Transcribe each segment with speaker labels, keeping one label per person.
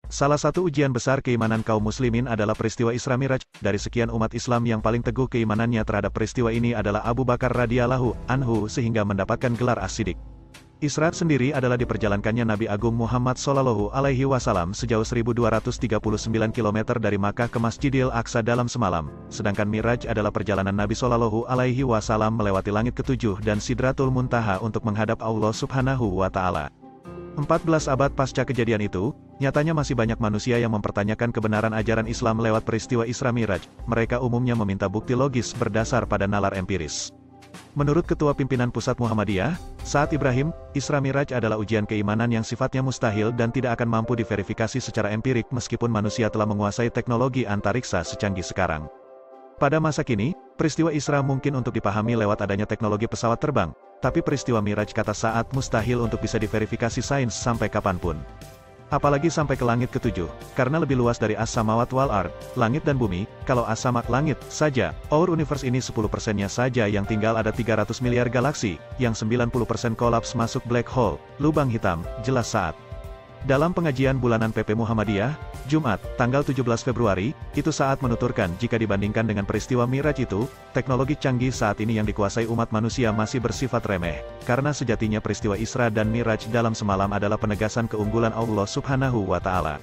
Speaker 1: Salah satu ujian besar keimanan kaum muslimin adalah peristiwa Isra Miraj. Dari sekian umat Islam yang paling teguh keimanannya terhadap peristiwa ini adalah Abu Bakar radhiyallahu anhu sehingga mendapatkan gelar As-Siddiq. Isra sendiri adalah diperjalankannya Nabi Agung Muhammad Shallallahu Alaihi Wasallam sejauh 1239 km dari Makkah ke Masjidil Aqsa dalam semalam, sedangkan Miraj adalah perjalanan Nabi Shallallahu Alaihi Wasallam melewati langit ketujuh dan Sidratul Muntaha untuk menghadap Allah Subhanahu wa Ta'ala. 14 abad pasca kejadian itu, nyatanya masih banyak manusia yang mempertanyakan kebenaran ajaran Islam lewat peristiwa Isra Miraj. Mereka umumnya meminta bukti logis berdasar pada nalar empiris. Menurut Ketua Pimpinan Pusat Muhammadiyah, Saad Ibrahim, Isra Miraj adalah ujian keimanan yang sifatnya mustahil dan tidak akan mampu diverifikasi secara empirik meskipun manusia telah menguasai teknologi antariksa secanggih sekarang. Pada masa kini, peristiwa Isra mungkin untuk dipahami lewat adanya teknologi pesawat terbang, tapi peristiwa Miraj kata Saad mustahil untuk bisa diverifikasi sains sampai kapanpun. Apalagi sampai ke langit ketujuh, karena lebih luas dari as-samawat wal ard, langit dan bumi. Kalau as-samak langit saja, our universe ini 10%-nya saja yang tinggal ada 300 miliar galaksi, yang 90% kolaps masuk black hole, lubang hitam, jelas Saad. Dalam pengajian bulanan PP Muhammadiyah, Jumat, tanggal 17 Februari, itu Saad menuturkan jika dibandingkan dengan peristiwa Miraj itu, teknologi canggih saat ini yang dikuasai umat manusia masih bersifat remeh, karena sejatinya peristiwa Isra dan Miraj dalam semalam adalah penegasan keunggulan Allah Subhanahu wa Ta'ala.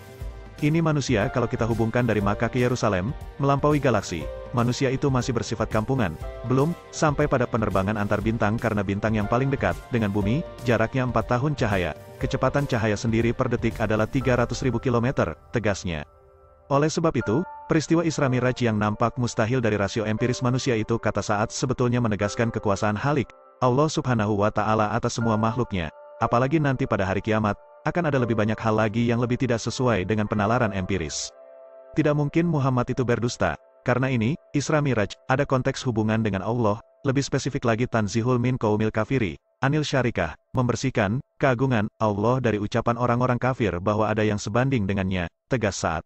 Speaker 1: Ini manusia kalau kita hubungkan dari Makkah ke Yerusalem, melampaui galaksi, manusia itu masih bersifat kampungan, belum sampai pada penerbangan antar bintang karena bintang yang paling dekat dengan bumi, jaraknya 4 tahun cahaya. Kecepatan cahaya sendiri per detik adalah 300.000 km, tegasnya. Oleh sebab itu, peristiwa Isra Miraj yang nampak mustahil dari rasio empiris manusia itu kata Saad sebetulnya menegaskan kekuasaan Halik, Allah Subhanahu wa Ta'ala atas semua makhluknya. Apalagi nanti pada hari kiamat, akan ada lebih banyak hal lagi yang lebih tidak sesuai dengan penalaran empiris. Tidak mungkin Muhammad itu berdusta. Karena ini, Isra Miraj, ada konteks hubungan dengan Allah, lebih spesifik lagi tanzihul min qaumil kafiri, anil syarikah, membersihkan keagungan Allah dari ucapan orang-orang kafir bahwa ada yang sebanding dengannya, tegas Saad.